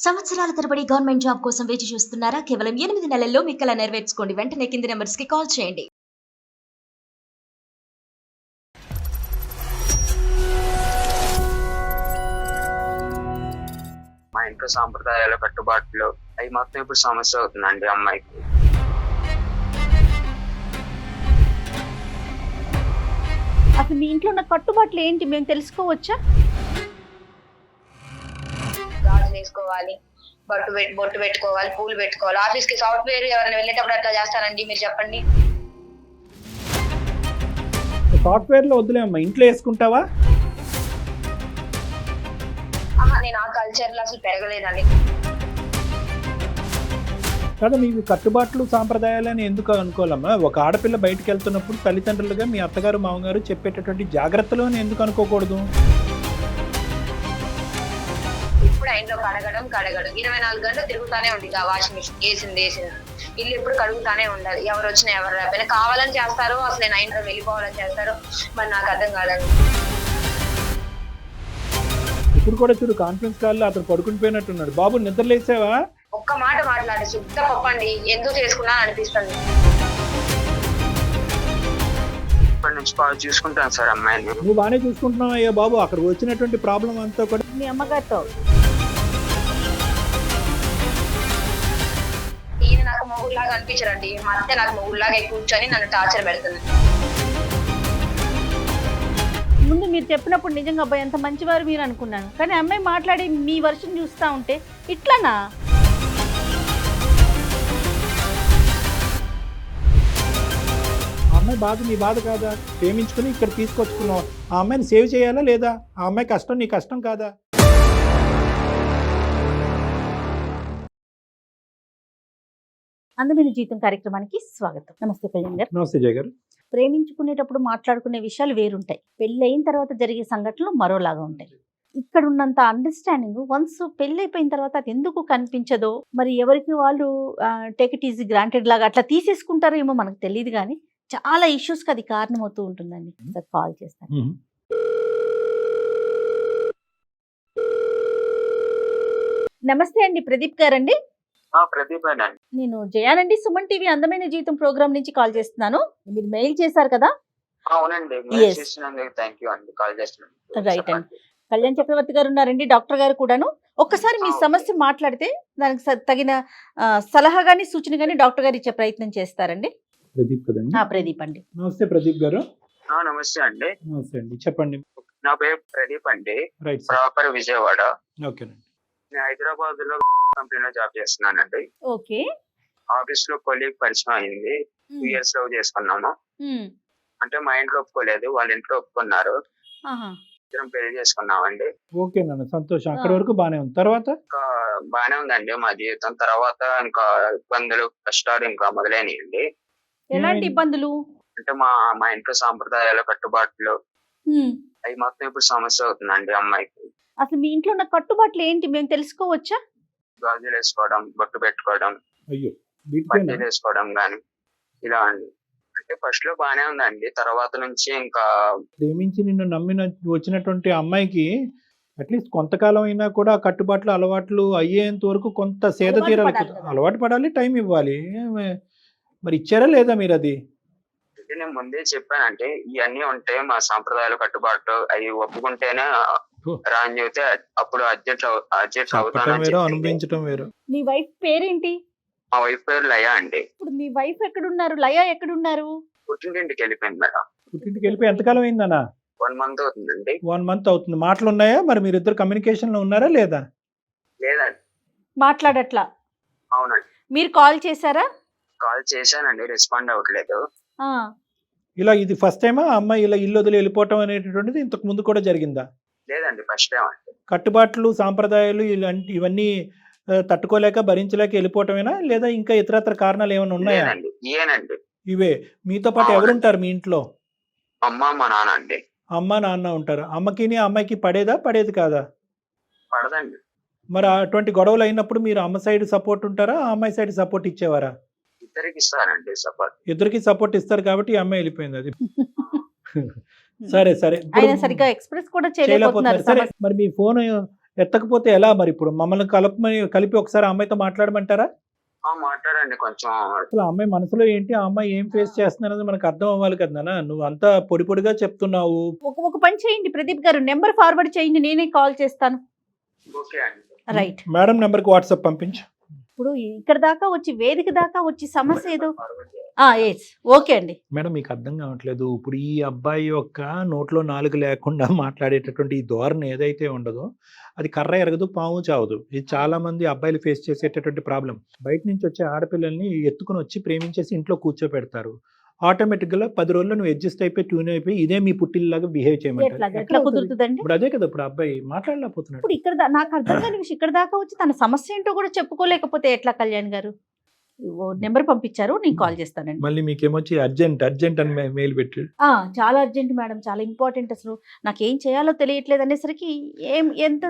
సంవత్సరాల తరబడి government job కోసం వేచి చూస్తున్నారా? కేవలం 8 నెలల్లో మీ కల నెరవేర్చుకోండి. వెంటనే కింది నంబర్స్‌కి కాల్ చేయండి. మా ఇంట్లో సాంప్రదాయాల కట్టుబాట్లు అవి మొత్తం ఇప్పుడు సమస్య అవుతుందండి అమ్మాయికి. అసలు మీ ఇంట్లో ఉన్న కట్టుబాట్లు ఏంటి మేము తెలుసుకోవచ్చా? గాజులు వేసుకోవాలి, బొట్టు పెట్టుకోవాలి, పూలు పెట్టుకోవాలి. ఆఫీస్ కి సాఫ్ట్వేర్ ఎవరైనా వెళ్ళేటప్పుడు అట్లా చేస్తారండి, మీరు చెప్పండి. సాఫ్ట్వేర్ లో వద్దులేమ్మా, ఇంట్లో వేసుకుంటావా? నేను ఆ కల్చర్ లో అసలు పెరగలేదండి. కదా మీకు కట్టుబాట్లు సాంప్రదాయాలని ఎందుకు అనుకోవాలమ్మా? ఒక ఆడపిల్ల బయటకు వెళ్తున్నప్పుడు తల్లిదండ్రులుగా మీ అత్తగారు మామగారు చెప్పేటటువంటి జాగ్రత్తలు అని ఎందుకు అనుకోకూడదు? ఇప్పుడు ఆ ఇంట్లో కడగడం 24 గంటలు తిరుగుతానే ఉంది ఆ వాషింగ్ మిషన్. వేసింది ఇల్లు ఎప్పుడు కడుగుతానే ఉండాలి. ఎవరు వచ్చినా ఎవరు రాకపోయినా కావాలని చేస్తారు, అసలు నేను ఇంట్లో వెళ్ళిపోవాలని చేస్తారు. మరి నాకు అర్థం కాదండి. ఇప్పుడు కూడా చూడు, కాన్ఫరెన్స్ కాల్లో అతను పడుకుని పోయినట్టున్నాడు. బాబు నిద్రలేసావా? ఒక్క మాట మాట్లాడి శుద్ధ పప్పండి, ఎందుకు చేసుకున్నా అనిపిస్తుంది. ఇప్పటి నుంచి బాగా చూసుకుంటాను సార్ అమ్మాయిని. నువ్వు బాగానే చూసుకుంటున్నావు అయ్యా బాబు. అక్కడ వచ్చినటువంటి ప్రాబ్లం అంతా కూడా మీ అమ్మగారితో ఈయన నాకు మొగుడులాగా అనిపించరండి. మా అత్తే నాకు మొగుడులాగా కూర్చొని నన్ను టార్చర్ పెడుతుంది. ముందు మీరు చెప్పినప్పుడు నిజంగా అబ్బాయి ఎంత మంచివారు మీరు అనుకున్నాను, కానీ అమ్మాయి మాట్లాడి మీ వర్షం చూస్తూ ఉంటే ఇట్లానా? ఆ అమ్మాయి బాధ నీ బాధ కాదా? ప్రేమించుకుని ఇక్కడ తీసుకొచ్చుకున్నావు. ఆ అమ్మాయిని సేవ్ చేయాలా లేదా? ఆ అమ్మాయి కష్టం నీ కష్టం కాదా? అందమైన జీవితం కార్యక్రమానికి స్వాగతం. నమస్తే కళ్యాణ్ గారు. నమస్తే జయ గారు. ప్రేమించుకునేటప్పుడు మాట్లాడుకునే విషయాలు వేరుంటాయి, పెళ్ళి అయిన తర్వాత జరిగే సంఘటనలు మరోలాగా ఉంటాయి. ఇక్కడ ఉన్నంత అండర్స్టాండింగ్ వన్స్ పెళ్ళి అయిపోయిన తర్వాత అది ఎందుకు కనిపించదో, మరి ఎవరికి వాళ్ళు టేక్ ఇట్ ఈజీ గ్రాంటెడ్ లాగా అట్లా తీసేసుకుంటారో ఏమో మనకు తెలియదు, కానీ చాలా ఇష్యూస్కి అది కారణమవుతూ ఉంటుందండి. సార్ కాల్ చేస్తాను. నమస్తే అండి, ప్రదీప్ గారండి. ప్రదీప్ అండి. నేను జయానండి, సుమన్ టీవీ అందమైన జీవితం ప్రోగ్రామ్ నుంచి కాల్ చేస్తున్నాను. మీరు మెయిల్ చేశారు కదా? అవునండి, Yes. థ్యాంక్ యూ అండి కాల్ చేస్తున్నాను. రైట్ అండి. కళ్యాణ్ చక్రవర్తి గారు ఉన్నారండి, డాక్టర్ గారు కూడాను. ఒక్కసారి మీ సమస్య మాట్లాడితే దానికి తగిన సలహా గానీ సూచన గానీ డాక్టర్ గారు ఇచ్చే ప్రయత్నం చేస్తారండి. ప్రదీప్ కదండి? ప్రదీప్ అండి. నమస్తే ప్రదీప్ గారు. నమస్తే అండి. నమస్తే అండి, చెప్పండి. నా పేరు ప్రదీప్ అండి, రైట్ సార్. ప్రాపర్ విజయవాడ. ఓకేనండి. నేను హైదరాబాద్ లో కంపెనీలో జాబ్ చేస్తున్నానండి. ఓకే. ఆఫీస్ లో కొలీగ్ పరిచయం అయింది. 2 years లవ్ చేసుకున్నాము. అంటే మా ఇంట్లో ఒప్పుకోలేదు, వాళ్ళ ఇంట్లో ఒప్పుకున్నారు. ఇద్దరం పెళ్లి చేసుకున్నామండి. ఓకేనండి, సంతోషం. అక్కడి వరకు బానే ఉంది. తర్వాత ఇంకా బానే ఉందండి మా జీవితం. తర్వాత ఇంకా ఇబ్బందులు కష్టాలు ఇంకా మొదలైనయండి. ఎలాంటి ఇబ్బందులు? అంటే మా ఇంట్లో సాంప్రదాయాల కట్టుబాట్లు అవి మొత్తం ఇప్పుడు సమస్య అవుతుందండి అమ్మాయికి. అసలు మీ ఇంట్లో ఉన్న కట్టుబాట్లు ఏంటి మేము తెలుసుకోవచ్చా? గాజులు వేసుకోవడం, బొట్టు పెట్టుకోవడం, అయ్యో బట్టలు వేసుకోవడం గాని ఇలా అండి. అంటే ఫస్ట్ లో బానే ఉందండి, తర్వాత నుంచి ఇంకా ప్రేమించి నిన్ను నమ్మిన వచ్చినటువంటి అమ్మాయికి అట్లీస్ట్ కొంతకాలం అయినా కూడా ఆ కట్టుబాట్లు అలవాట్లు అయ్యేంత వరకు కొంత సేద అలవాటు తీరాలి పడాలి కదా. కదా. అలవాటు పడాలి, టైం ఇవ్వాలి. మరి ఇచ్చారా లేదా మీరు అది? అంటే నేను ముందే చెప్పానంటే ఇవన్నీ ఉంటే మా సాంప్రదాయాల కట్టుబాట్లు అవి ఒప్పుకుంటేనే రా అని చెబితే అప్పుడు అడ్జస్ట్ చెప్పటం అవుతానని వేరు, చెప్పింది. అనుభవించటం వేరు. మీ వైఫ్ పేరేంటి? మా వైఫ్ పేరు లయ అండి. ఇప్పుడు మీ వైఫ్ ఎక్కడున్నారు, లయ ఎక్కడున్నారు? పుట్టింటికి వెళ్ళిపోయింది మేడం. పుట్టింటికి వెళ్ళిపోయి ఎంతకాలం అయిందన్నా? 1 month అవుతుందండి. 1 month అవుతుంది. మాటలు ఉన్నాయా? మరి మీరిద్దరు కమ్యూనికేషన్ లో ఉన్నారా లేదా? లేదండి. మాట్లాడట్లా? అవునండి, మీరు కాల్ చేశారా? కాల్ చేశానండి, రెస్పాండ్ అవ్వట్లేదు. ఇలా ఇది ఫస్ట్ టైమా అమ్మాయి ఇలా ఇల్లు వదిలి వెళ్ళిపోవటం అనేటటువంటిది ఇంతకు ముందు కూడా జరిగిందా? లేదండి, ఫస్ట్ టైం అండి. కట్టుబాట్లు సాంప్రదాయాలు ఇవన్నీ తట్టుకోలేక భరించలేక వెళ్ళిపోవటమేనా, లేదా ఇంకా ఇతరత్ర కారణాలు ఏమైనా ఉన్నాయా? లేదండి, ఇయేనండి. ఇవే. మీతో పాటు అవునండి. ఎవరుంటారు మీ ఇంట్లో? అమ్మ మా నాన్న అండి. అమ్మ నాన్న ఉంటారు. అమ్మకి అమ్మాయికి పడేది కాదా? పడదండి. మరి అటువంటి గొడవలు అయినప్పుడు మీరు అమ్మ సైడ్ సపోర్ట్ ఉంటారా, ఆ అమ్మాయి సైడ్ సపోర్ట్ ఇచ్చేవారా? ఇద్దరికి ఇస్తానండి సపోర్ట్. ఇద్దరికి సపోర్ట్ ఇస్తారు కాబట్టి ఈ అమ్మాయి వెళ్ళిపోయింది. అది సరే సరే. ఆయన సరిగ్గా ఎక్స్ప్రెస్ కూడా చేయలేకపోతున్నారు. సరే, మరి మీ ఫోన్ ఎత్తకపోతే ఎలా మరి? ఇప్పుడు మమ్మల్ని కలిపి ఒకసారి ఆ అమ్మాయితో మాట్లాడమంటారా? మాట్లాడండి కొంచెం. అసలు ఆ అమ్మాయి మనసులో ఏంటి, ఆ అమ్మాయి ఏం ఫేస్ చేస్తున్నది మనకు అర్థం అవ్వాలి కదా నాన్న. నువ్వు అంతా పొడి పొడిగా చెప్తున్నావు. ఒక పని చేయండి ప్రదీప్ గారు, నెంబర్ ఫార్వర్డ్ చేయండి, నేనే కాల్ చేస్తాను. ఓకే అండి. రైట్. మేడం నెంబర్కి వాట్సాప్ పంపించు. ఇప్పుడు ఇక్కడ దాకా వచ్చి వేదిక దాకా వచ్చి సమస్య ఏదో ఎస్ ఓకే అండి. మేడం మీకు అర్థం కావట్లేదు. ఇప్పుడు ఈ అబ్బాయి యొక్క నోట్లో నాలుగు లేకుండా మాట్లాడేటటువంటి ఈ ధోరణి ఏదైతే ఉండదో అది కర్ర ఎరగదు, పాము చావదు. ఇది చాలా మంది అబ్బాయిలు ఫేస్ చేసేటటువంటి ప్రాబ్లం. బయట నుంచి వచ్చే ఆడపిల్లల్ని ఎత్తుకుని వచ్చి ప్రేమించేసి ఇంట్లో కూర్చోపెడతారు. ఆటోమేటిక్గా 10 రోజుల్లో నువ్వు అడ్జస్ట్ అయిపోయి ట్యూన్ అయిపోయి ఇదే మీ పుట్టిల్లాగా బిహేవ్ చేయమంటారు. ఎట్లా కుదురుతుందండి? ఇప్పుడు అదే కదా, ఇప్పుడు అబ్బాయి మాట్లాడలేకపోతున్నాడు. ఇప్పుడు ఇక్కడ నాకు అర్థం కాని విషయం, ఇక్కడ దాకా వచ్చి తన సమస్య ఏంటో కూడా చెప్పుకోలేకపోతే ఎట్లా కళ్యాణ్ గారు? నెంబర్ పంపించారు, నేను కాల్ చేస్తానండి. మళ్ళీ మీకేమొచ్చి అర్జెంట్ అని మెయిల్ పెట్టాడు. చాలా అర్జెంట్ మేడం, చాలా ఇంపార్టెంట్. అసలు నాకేం చేయాలో తెలియట్లేదు అనేసరికి ఎంత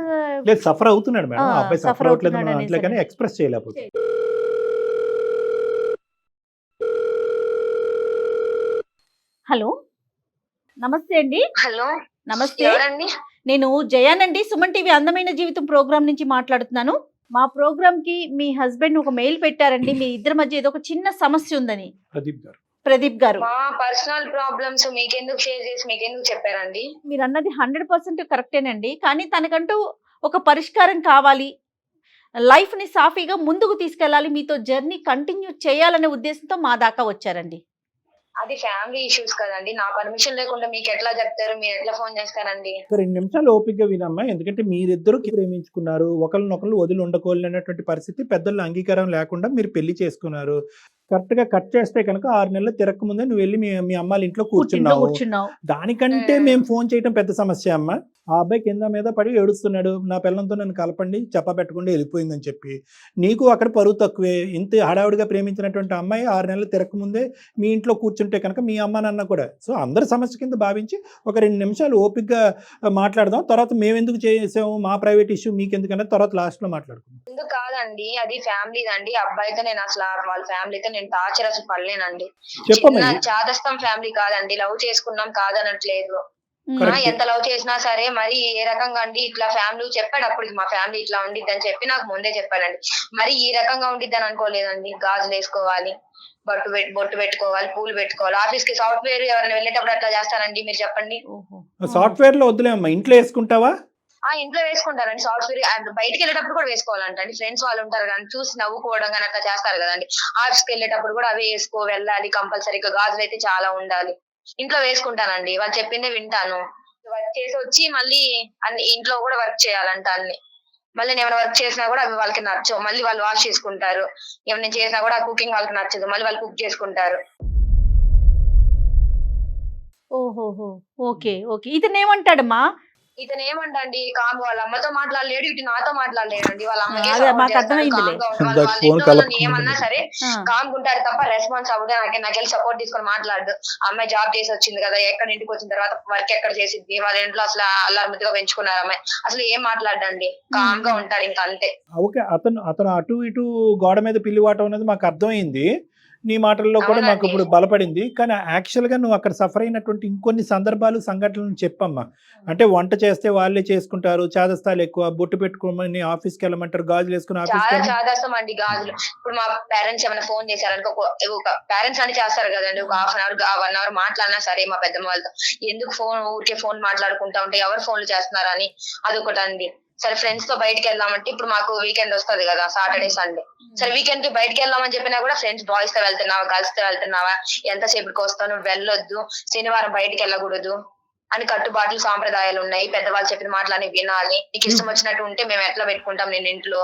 లేదు సఫర్ అవుతున్నాడు మేడం. ఆ అబ్బాయి సఫర్ అవుతలేదు అవుతున్నాడు అట్లా కానీ ఎక్స్ప్రెస్ చేయలేకపోతే. హలో నమస్తే అండి. హలో నమస్తే, ఎవరండి? నేను జయానండి, సుమన్ టీవీ అందమైన జీవితం ప్రోగ్రామ్ నుంచి మాట్లాడుతున్నాను. మా ప్రోగ్రామ్ కి మీ హస్బెండ్ ఒక మెయిల్ పెట్టారండి, మీ ఇద్దరి మధ్య ఏదో ఒక చిన్న సమస్య ఉందని. ప్రదీప్ గారు మా పర్సనల్ ప్రాబ్లమ్స్ మీకెందుకు షేర్ చేసి మీకెందుకు చెప్పారండి? మీరు అన్నది 100% కరెక్టేనండి, కానీ తనకంటూ ఒక పరిష్కారం కావాలి, లైఫ్ ని సాఫీగా ముందుకు తీసుకెళ్ళాలి, మీతో జర్నీ కంటిన్యూ చేయాలనే ఉద్దేశంతో మా దాకా వచ్చారండి. అది ఫ్యామిలీ ఇష్యూస్ కదండి, నా పర్మిషన్ లేకుండా మీకు ఎట్లా చెప్తారు, మీరు ఎట్లా ఫోన్ చేస్తారండి? 2 నిమిషాలు ఓపికగా వినమ్మా. ఎందుకంటే మీరిద్దరు ప్రేమించుకున్నారు, ఒకరినొకరు వదిలి ఉండకోలేనటువంటి పరిస్థితి, పెద్దల అంగీకారం లేకుండా మీరు పెళ్లి చేసుకున్నారు. కరెక్ట్ గా కట్ చేస్తే కనుక 6 నెలలు తిరక్క ముందే నువ్వు వెళ్ళి మీ అమ్మాళ్ళ ఇంట్లో కూర్చున్నావు. దానికంటే మేము ఫోన్ చేయడం పెద్ద సమస్య అమ్మ. ఆ అబ్బాయి కింద మీద పడి ఏడుస్తున్నాడు, నా పిల్లలతో నన్ను కలపండి, చెప్పబెట్టకుండా వెళ్ళిపోయిందని చెప్పి. నీకు అక్కడ పరువు తక్కువే. ఇంత హడావుడిగా ప్రేమించినటువంటి అమ్మాయి 6 నెలలు తిరక్క ముందే మీ ఇంట్లో కూర్చుంటే కనుక మీ అమ్మ నాన్న కూడా సో అందరి సమస్య కింద భావించి ఒక 2 నిమిషాలు ఓపికగా మాట్లాడదాం. తర్వాత మేము ఎందుకు చేసాము, మా ప్రైవేట్ ఇష్యూ మీకు ఎందుకన్నా తర్వాత లాస్ట్ లో మాట్లాడుకుందాం. ఎందుకు కాదండి, అది ఫ్యామిలీ అండి. అబ్బాయితో నేను అసలు వాళ్ళ ఫ్యామిలీతో నేను టార్చర్ అసలు పడలేనండి. చాదస్తం ఫ్యామిలీ కాదండి, లవ్ చేసుకున్నాం కాదనట్లేదు. ఎంత లవ్ చేసినా సరే మరి ఏ రకంగా అండి ఇట్లా ఫ్యామిలీ చెప్పాడు, అప్పటికి మా ఫ్యామిలీ ఇట్లా ఉండిద్ది అని చెప్పి నాకు ముందే చెప్పాడండి. మరి ఈ రకంగా ఉండిద్ది అని అనుకోలేదండి. గాజులు వేసుకోవాలి, బొట్టు పెట్టుకోవాలి, పూలు పెట్టుకోవాలి. ఆఫీస్ కి సాఫ్ట్వేర్ ఎవరైనా వెళ్ళేటప్పుడు అట్లా చేస్తారండి, మీరు చెప్పండి. సాఫ్ట్వేర్ లో వద్దులేమ్మా, ఇంట్లో వేసుకుంటావా? ఇంట్లో వేసుకుంటారండి సాఫ్ట్వేర్. అండ్ బయటకి వెళ్ళేటప్పుడు కూడా వేసుకోవాలంటండి. ఫ్రెండ్స్ వాళ్ళు ఉంటారు కానీ చూసి నవ్వుకోవడం కానీ అట్లా చేస్తారు కదండి. ఆఫీస్ కి వెళ్ళేటప్పుడు కూడా అవే వెళ్ళాలి కంపల్సరీగా. గాజులు అయితే చాలా ఉండాలి. ఇంట్లో వేసుకుంటానండి, వాళ్ళు చెప్పిందే వింటాను. వర్క్ చేసి వచ్చి మళ్ళీ అన్ని ఇంట్లో కూడా వర్క్ చేయాలంట అన్ని. మళ్ళీ నేను ఏమైనా వర్క్ చేసినా కూడా అవి వాళ్ళకి నచ్చవు, మళ్ళీ వాళ్ళు వాష్ చేసుకుంటారు. ఏమైనా నేను చేసినా కూడా కుకింగ్ వాళ్ళకి నచ్చదు, మళ్ళీ వాళ్ళు కుక్ చేసుకుంటారు. ఓహోహో ఓకే ఓకే. ఇతను ఏమంటాడమ్మా? ఇతను ఏమంటండి, కామ్ వాళ్ళ అమ్మతో మాట్లాడలేడు, ఇటు నాతో మాట్లాడలేడండి. వాళ్ళ అమ్మకి ఏమన్నా సరే కామ్గుంటారు తప్ప రెస్పాన్స్ అవ్వదు. నాకెళ్ళి సపోర్ట్ తీసుకొని మాట్లాడు. అమ్మాయి జాబ్ చేసి వచ్చింది కదా, ఎక్కడ ఇంటికి వచ్చిన తర్వాత వర్క్ ఎక్కడ చేసిద్ది, వాళ్ళ ఇంట్లో అసలు అల్లారుముద్దుగా పెంచుకున్నారు అమ్మాయి, అసలు ఏం మాట్లాడండి, కామ్ గా ఉంటాడు ఇంకా అంతే. ఓకే, అతను అటు ఇటు గోడ మీద పిల్లివాటం అనేది మాకు అర్థమైంది. నీ మాటల్లో కూడా మాకు ఇప్పుడు బలపడింది. కానీ యాక్చువల్గా నువ్వు అక్కడ సఫర్ అయినటువంటి ఇంకొన్ని సందర్భాలు సంఘటనలు చెప్పమ్మా. అంటే వంట చేస్తే వాళ్ళే చేసుకుంటారు, చాదస్తాలు ఎక్కువ, బొట్టు పెట్టుకోమని ఆఫీస్కి వెళ్ళమంటారు, గాజులు వేసుకుని చాలా చాదస్తాం అండి గాజులు. ఇప్పుడు మా పేరెంట్స్ ఏమైనా ఫోన్ చేశారనుకో, పేరెంట్స్ అని చేస్తారు కదండి, ఒక 1 అవర్ మాట్లాడినా సరే మా పెద్దమ్మ వాళ్ళతో ఎందుకు ఊరికే ఫోన్ మాట్లాడుకుంటా ఉంటే ఎవరు ఫోన్లు చేస్తున్నారని అదొకటండి. సరే ఫ్రెండ్స్ తో బయటకు వెళ్దామంటే ఇప్పుడు మాకు వీకెండ్ వస్తుంది కదా, సాటర్డే సండే. సరే వీకెండ్ కి బయటకు వెళ్దామని చెప్పినా కూడా ఫ్రెండ్స్ బాయ్స్ తో వెళ్తున్నావా, గర్ల్స్ తో వెళ్తున్నావా, ఎంతసేపటికి వస్తావు, వెళ్ళొద్దు, శనివారం బయటకు వెళ్ళకూడదు అని కట్టుబాట్లు సాంప్రదాయాలు ఉన్నాయి. పెద్దవాళ్ళు చెప్పిన మాటలని వినాలి, నీకు ఇష్టం వచ్చినట్టు ఉంటే మేము ఎట్లా పెట్టుకుంటాం నేను ఇంట్లో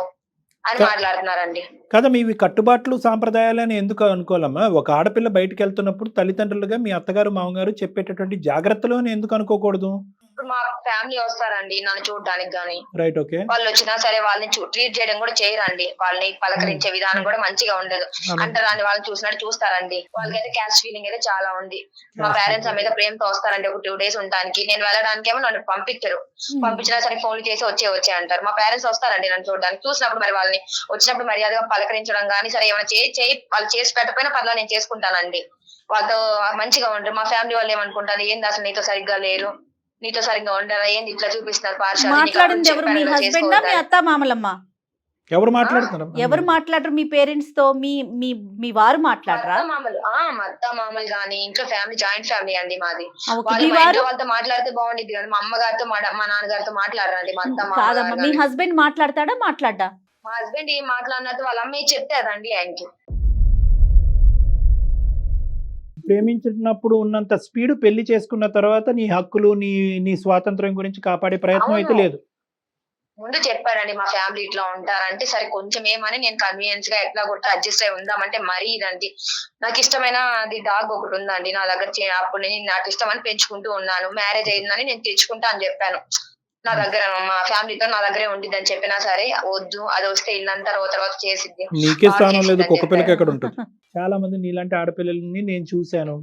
అని మాట్లాడుతున్నారండి. కదా మీవి కట్టుబాట్లు సాంప్రదాయాలని ఎందుకు అనుకోవాలమ్మా? ఒక ఆడపిల్ల బయటకు వెళ్తున్నప్పుడు తల్లిదండ్రులుగా మీ అత్తగారు మామగారు చెప్పేటటువంటి జాగ్రత్తలు ఎందుకు అనుకోకూడదు? ఇప్పుడు మా ఫ్యామిలీ వస్తారండి నన్ను చూడడానికి గానీ, రైట్ ఓకే, వాళ్ళు వచ్చినా సరే వాళ్ళని ట్రీట్ చేయడం కూడా చేయరండి. వాళ్ళని పలకరించే విధానం కూడా మంచిగా ఉండదు. అంటారండి, వాళ్ళని చూసినట్టు చూస్తారండి. వాళ్ళకైతే క్యాస్ట్ ఫీలింగ్ అయితే చాలా ఉంది. మా పేరెంట్స్ మీద ప్రేమతో వస్తారండి ఒక 2 days ఉండడానికి. నేను వెళ్ళడానికి ఏమో నన్ను పంపించరు, పంపించినా సరే ఫోన్లు చేసి వచ్చే అంటారు. మా పేరెంట్స్ వస్తారండి నన్ను చూడడానికి. చూసినప్పుడు మరి వాళ్ళని వచ్చినప్పుడు మర్యాదగా పలకరించడం కానీ, సరే ఏమైనా వాళ్ళు చేసి పెట్టకపోయినా పర్లేదు నేను చేసుకుంటానండి. వాళ్ళతో మంచిగా ఉంటారు. మా ఫ్యామిలీ వాళ్ళు ఏమనుకుంటారు, ఏంది అసలు నీతో సరిగ్గా లేరు, నీతో సరిగ్గా ఉండరా ఏంది ఇట్లా చూపిస్తున్నారు పార్షాలిటీ, నీకు మాట్లాడింది అప్పుడు ఎవరు? మీ చెప్పాను ఇలా హస్బెండా మీ చేసుకోవద్దని. అత్త మామలమ్మ? ఎవరు మాట్లాడుతున్నారు? ఎవరు మాట్లాడరు మీ పేరెంట్స్ తో? మీ మీ మీ వారు మాట్లాడరా? మా అత్త మామలు గానీ ఇంట్లో ఫ్యామిలీ జాయింట్ ఫ్యామిలీ అండి మాది. ఓకే. వాళ్ళు మీ మా వారు ఇంట్లో వాళ్ళతో మాట్లాడితే బాగుండిద్ది కానీ మా అమ్మగారితో మా నాన్నగారితో మాట్లాడరండి మా అత్త మామ కాదమ్మా, మీ గారు. హస్బెండ్ మాట్లాడతాడా మాట్లాడ్డా? మా హస్బెండ్ ఏం మాట్లాడినట్టు వాళ్ళ అమ్మ చెప్తారండి ఆయనకి. ప్రేమించినప్పుడు ఉన్నంత స్పీడ్ పెళ్లి చేసుకున్న తర్వాత నీ హక్కులు నీ నీ స్వాతంత్రం గురించి కాపాడే ప్రయత్నం అయితే అవును. లేదు. ముందు చెప్పారండి మా ఫ్యామిలీ ఇట్లా ఉంటారంటే సరే కొంచెం ఏమని నేను కన్వీనియన్స్ గా ఎట్లా కొట్టి అడ్జస్ట్ అయి ఉందామంటే మరీ ఇదండి. నాకు ఇష్టమైన అది డాగ్ ఒకటి ఉందండి నా దగ్గర. అప్పుడు నేను నాకు ఇష్టం అని పెంచుకుంటూ ఉన్నాను. మ్యారేజ్ అయిందని నేను తెచ్చుకుంటా అని చెప్పాను. నా దగ్గర మా ఫ్యామిలీతో నా దగ్గరే ఉండిద్దని చెప్పినా సరే వద్దు, అది వస్తే ఇల్లంతా తర్వాత చేసిద్ది. నీకే స్థానం లేదు, చేసిందని కుక్క పిల్లకి చెప్పారు. ఎక్కడ ఉంటుంది? చాలా మంది నీలాంటి ఆడపిల్లల్ని నేను చూశాను.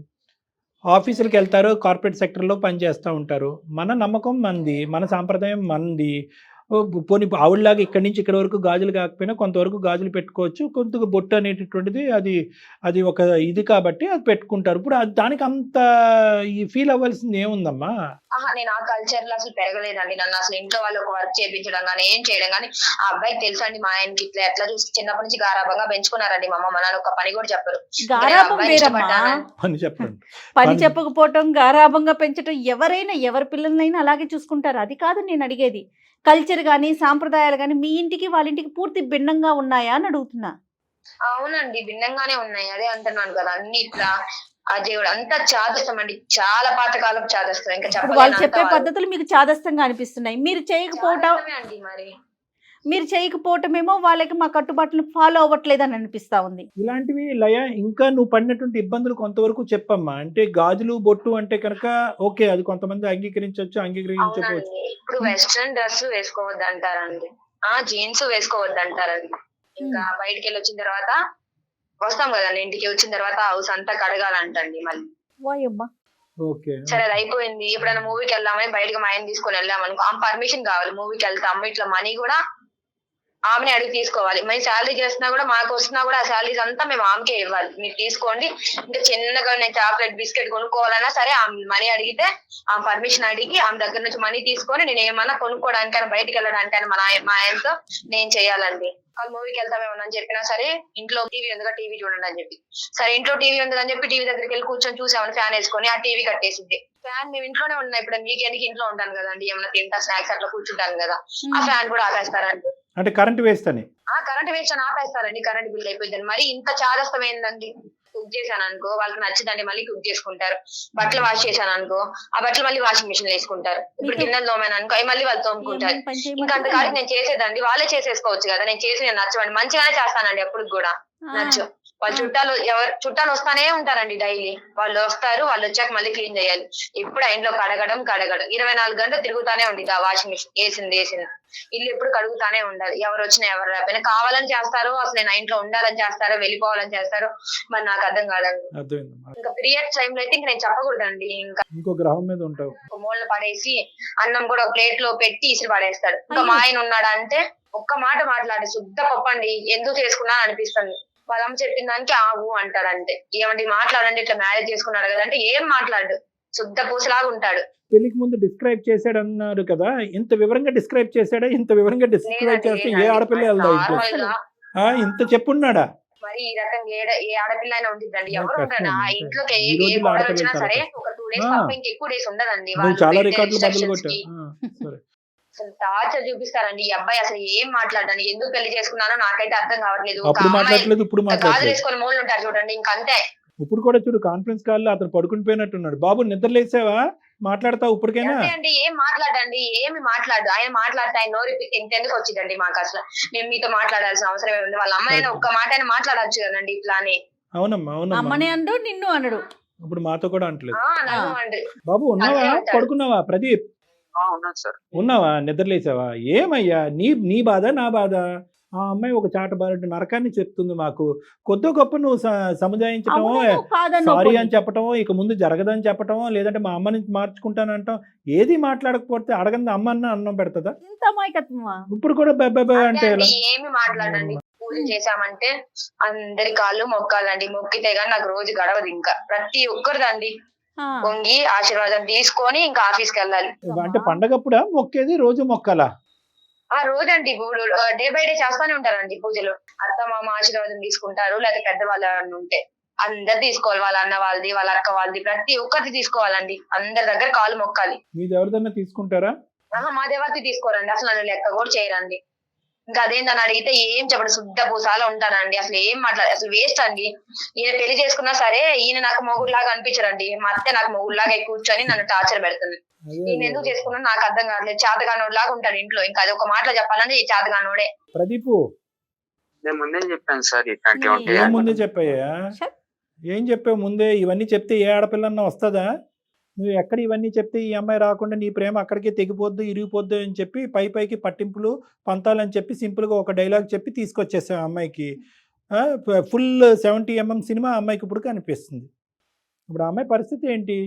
ఆఫీసులకు వెళ్తారు, కార్పొరేట్ సెక్టర్లో పనిచేస్తూ ఉంటారు. మన నమ్మకం మంది, మన సాంప్రదాయం మంది. పోనీ ఆవిడలాగా ఇక్కడి నుంచి ఇక్కడ వరకు గాజులు కాకపోయినా కొంతవరకు గాజులు పెట్టుకోవచ్చు. కొంత బొట్టు అనేటటువంటిది అది ఒక ఇది కాబట్టి అది పెట్టుకుంటారు. ఇప్పుడు దానికి అంత ఈ ఫీల్ అవ్వాల్సింది ఏముందమ్మా? నేను ఆ కల్చర్ లో అసలు పెరగలేదండి. నన్ను అసలు ఇంట్లో వాళ్ళు ఒక వర్క్ చేయించడం కానీ ఏం చేయడం కానీ ఆ అబ్బాయికి తెలుసండి. మా ఆయనకి ఇట్లా ఎట్లా చూసి చిన్నప్పటి నుంచి గారాబంగా పెంచుకున్నారండి మా అమ్మ. మా నాన్న ఒక పని కూడా చెప్పరు. గారాబం వేరమ్మా. అని చెప్పండి. పని చెప్పకపోవటం, గారాబంగా పెంచటం, ఎవరైనా ఎవరి పిల్లలైనా అలాగే చూసుకుంటారు. అది కాదు నేను అడిగేది. కల్చర్ గానీ సాంప్రదాయాలు గానీ మీ ఇంటికి వాళ్ళ ఇంటికి పూర్తి భిన్నంగా ఉన్నాయా అని అడుగుతున్నా. అవునండి భిన్నంగానే ఉన్నాయి. అదే అంటున్నాను కదా, అన్ని ఇట్లా ఆ దేవుడు అంతా చాదస్తం అండి. చాలా పాతకాలం చాదస్తం. ఇంకా ఇప్పుడు వాళ్ళు చెప్పే చెప్పలేదు పద్ధతులు మీకు చాదస్తంగా అనిపిస్తున్నాయి. మీరు అండి. మరి చేయకపోవటమేమో వాళ్ళకి మా కట్టుబాట్లను ఫాలో అవ్వట్లేదు అని అనిపిస్తా ఉంది. ఇలాంటివి లయ ఇంకా నువ్వు పడినటువంటి ఇబ్బందులు కొంతవరకు చెప్పమ్మా. అంటే గాజులు బొట్టు అంటే కనుక ఓకే, అది కొంతమంది అంగీకరించవచ్చు, అంగీకరించకపోవచ్చు. అవునండి. ఇప్పుడు వెస్ట్రన్ డ్రెస్ వేసుకోవద్దు అంటారండి. జీన్స్ వేసుకోవద్దు అంటారండి. ఇంకా బయటికి వెళ్ళి వచ్చిన తర్వాత వస్తాం కదండి, ఇంటికి వచ్చిన తర్వాత హౌస్ అంతా కడగాలంటండి మళ్ళీ. వాయమ్మా. ఓకే, సరే అది అయిపోయింది. ఎప్పుడైనా మూవీకి వెళ్దామని బయటకు మా ఆయన తీసుకొని వెళ్ళామనుకో, ఆమె పర్మిషన్ కావాలి. మూవీకి వెళ్తాము ఇట్లా మనీ కూడా ఆమెనే అడిగి తీసుకోవాలి. మేము శాలరీ చేస్తున్నా కూడా మాకు వస్తున్నా కూడా ఆ శాలరీస్ అంతా మేము ఆమెకే ఇవ్వాలి. మీరు తీసుకోండి. ఇంకా చిన్నగా నేను చాక్లెట్ బిస్కెట్ కొనుక్కోవాలన్నా సరే ఆమె మనీ అడిగితే ఆమె పర్మిషన్ అడిగి ఆమె దగ్గర నుంచి మనీ తీసుకొని నేను ఏమన్నా కొనుక్కోవడానికైనా బయటకు వెళ్ళడానికైనా మా ఆయనతో నేను చేయాలండి. వాళ్ళు మూవీకి వెళ్తామేమో అని చెప్పినా సరే ఇంట్లో టీవీ ఉందిగా టీవీ చూడండి అని చెప్పి, సరే ఇంట్లో టీవీ ఉంది అని చెప్పి టీవీ దగ్గరికి వెళ్ళి కూర్చొని చూసామని ఫ్యాన్ వేసుకొని ఆ టీవీ కట్టేసిద్ది. ఫ్యాన్ మేము ఇంట్లోనే ఉన్నాయి. ఇప్పుడు వీకెండ్కి ఇంట్లో ఉంటాను కదండి, ఏమన్నా తింటా స్నాక్స్ అట్లా కూర్చుంటాను కదా, ఆ ఫ్యాన్ కూడా ఆపేస్తారండి. అంటే కరెంట్ వేస్తానే కరెంట్ వేస్ట్ అని ఆపేస్తారండి. కరెంట్ బిల్ అయిపోయిందని. మరి ఇంత చాదస్తం ఏందండి? కుక్ చేశాను అనుకో వాళ్ళకి నచ్చిందండి మళ్ళీ కుక్ చేసుకుంటారు. బట్టలు వాష్ చేశాను అనుకో ఆ బట్టలు మళ్ళీ వాషింగ్ మిషన్ వేసుకుంటారు. ఇప్పుడు గిన్నెలు తోమాను అనుకో అవి మళ్ళీ వాళ్ళు తోముకుంటారు. ఇంకా అంతకాడికి నేను చేసేదండి వాళ్ళే చేసేసుకోవచ్చు కదా. నేను చేసి నేను నచ్చవండి, మంచిగానే చేస్తానండి. అప్పుడు కూడా నచ్చు. వాళ్ళ చుట్టాలు వస్తానే ఉంటారండి డైలీ. వాళ్ళు వస్తారు, వాళ్ళు వచ్చాక మళ్ళీ క్లీన్ చేయాలి. ఎప్పుడు ఇంట్లో కడగడం 24 గంటలు తిరుగుతానే ఉండిద్ది ఆ వాషింగ్ మిషన్. వేసింది ఇల్లు ఎప్పుడు కడుగుతానే ఉండాలి. ఎవరు వచ్చినా ఎవరు రాకపోయినా. కావాలని చేస్తారో అసలు నేను ఇంట్లో ఉండాలని చేస్తారో వెళ్ళిపోవాలని చేస్తారో మరి నాకు అర్థం కాదండి. ఇంకా పీరియడ్స్ టైంలో అయితే ఇంకా నేను చెప్పకూడదండి. ఇంకా ఇంకో గ్రహం మీద ఉంటావు. మూలన పడేసి అన్నం కూడా ప్లేట్ లో పెట్టి ఇసిరి పడేస్తాడు. ఇంకా మా ఆయన ఉన్నాడా అంటే ఒక్క మాట మాట్లాడి శుద్ధ పప్పండి ఎందుకు చేసుకున్నా అనిపిస్తుంది. వాళ్ళమ్మ చెప్పిన దానికి ఆవు అంటాడు. అంతే. ఏమండి మాట్లాడండి, ఇట్లా మ్యారేజ్ చేసుకున్నాడు కదా అంటే ఏం మాట్లాడు, శుద్ధ పూసలాగా ఉంటాడు. పెళ్లికి ముందు డిస్క్రైబ్ చేశాడు అన్నారు కదా, ఇంత వివరంగా డిస్క్రైబ్ చేశాడా? ఇంత వివరంగా డిస్క్రైబ్ చేస్తే ఏ ఆడపిల్ల వెళ్దా? ఇంత చెప్పున్నాడా? మరి ఈ రకంగా ఏ ఆడపిల్ల అయినా ఉంటుందండి. ఎవరు ఉంటాడు ఆ ఇంట్లోకి ఏ కోడలు వచ్చినా సరే ఒక 2 days తప్ప ఇంకెక్కువ డేస్ ఉండదండి. చాలా రికార్డులు బదులు కొట్టా. అసలు టార్చర్ చూపిస్తారండి. ఈ అబ్బాయి అసలు ఏం మాట్లాడడానికి ఎందుకు పెళ్లి చేసుకున్నానో నాకైతే అర్థం కావట్లేదు. అప్పుడు మాట్లాడలేదు, ఇప్పుడు మాట్లాడలేదు. వేసుకొని మూలు ఉంటారు చూడండి, ఇంకంతే. ఇప్పుడు కూడా చూడు కాన్ఫరెన్స్ కాల్ లో అతను పడుకుని పోయినట్టున్నాడు. బాబు నిద్రలేసావా? మాట్లాడతావు ఇప్పటికైనా? అండి ఏం మాట్లాడండి, ఏమి మాట్లాడు. ఆయన మాట్లాడితే ఆయన నోరు ఇంతెందుకు వచ్చిందండి మాకు అసలు. మేము మీతో మాట్లాడాల్సిన అవసరం ఏముంది? వాళ్ళ అమ్మాయినా ఒక్క మాట అయినా మాట్లాడచ్చు కదండి ఇట్లానే. అవునమ్మా. అమ్మనే అండు నిన్ను అనడు. ఇప్పుడు మాతో కూడా అంటలేదు. అండి బాబు ఉన్నావా? పడుకున్నావా? ప్రదీప్ ఉన్నాను సార్. ఉన్నావా? నిద్రలేసావా? ఏమయ్యా నీ బాధ నా బాధ? ఆ అమ్మాయి ఒక చాటబారెడ్డి నరకాన్ని చెప్తుంది మాకు. కొద్ది గొప్ప నువ్వు సముదాయించటమో, సారీ అని చెప్పటమో, ఇక ముందు జరగదని చెప్పటమో, లేదంటే మా అమ్మని మార్చుకుంటానంటాం. ఏది మాట్లాడకపోతే అడగంది అమ్మ అన్న అన్నం పెడతదా? ఇప్పుడు కూడా అంటే ఏమి మాట్లాడండి. పూజ చేశామంటే అందరి కాళ్ళు మొక్కాలండి. మొక్కితే గానీ నాకు రోజు గడవదు. ఇంకా ప్రతి ఒక్కరిదండి ఆ, వంగి ఆశీర్వాదం తీసుకొని ఇంకా ఆఫీస్కి వెళ్ళాలి. అంటే పండగప్పుడా మొక్కేది, రోజు మొక్కలా? ఆ రోజండి ఇప్పుడు డే బై డే చేస్తానే ఉంటారండి పూజలు. అత్త మామ ఆశీర్వాదం తీసుకుంటారు, లేదా పెద్దవాళ్ళు ఎవరైనా ఉంటే అందరు తీసుకోవాలి. వాళ్ళ అన్న వాళ్ళది, వాళ్ళ అక్క వాళ్ళది, ప్రతి ఒక్కరిది తీసుకోవాలండి. అందరి దగ్గర కాలు మొక్కాలి. మీది ఎవరిదన్నా తీసుకుంటారా? మా దేవతి తీసుకోరండి, అసలు నన్ను లెక్క కూడా చేయరండి. ఇంకా అదేందని అడిగితే ఏం చెప్పడు, శుద్ధ పూసాలో ఉంటానండి. అసలు ఏం మాట్లాడ, అసలు వేస్ట్ అండి. ఈయన పెళ్లి చేసుకున్నా సరే ఈయన నాకు మొగుడులాగా అనిపించరండి. మా అత్తే నాకు మొగుడులాగా కూర్చొని నన్ను టార్చర్ పెడుతుంది. ఈయన ఎందుకు చేసుకున్నా నాకు అర్థం కావట్లేదు. చేతగానోడు లాగా ఉంటాడు ఇంట్లో. ఇంకా అది ఒక మాటలో చెప్పాలంటే ఈ చేతగానోడే. ప్రదీప్ నేను ముందే చెప్పాను సార్ ఇట్లాంటివి ఏం ఉంటాయి ఏం అని. ముందే చెప్పాయా? ఏం చెప్పావు ముందే? ఇవన్నీ చెప్తే ఏ ఆడపిల్లన్నా వస్తుందా? నువ్వు ఎక్కడ ఇవన్నీ చెప్తే ఈ అమ్మాయి రాకుండా నీ ప్రేమ అక్కడికే తెగిపోద్దు, ఇరిగిపోద్దు అని చెప్పి పైకి పట్టింపులు పంతాలని చెప్పి సింపుల్గా ఒక డైలాగ్ చెప్పి తీసుకొచ్చేసావు అమ్మాయికి. ఫుల్ 70mm సినిమా అమ్మాయికి ఇప్పుడు కనిపిస్తుంది. ఇప్పుడు ఆ అమ్మాయి పరిస్థితి ఏంటి?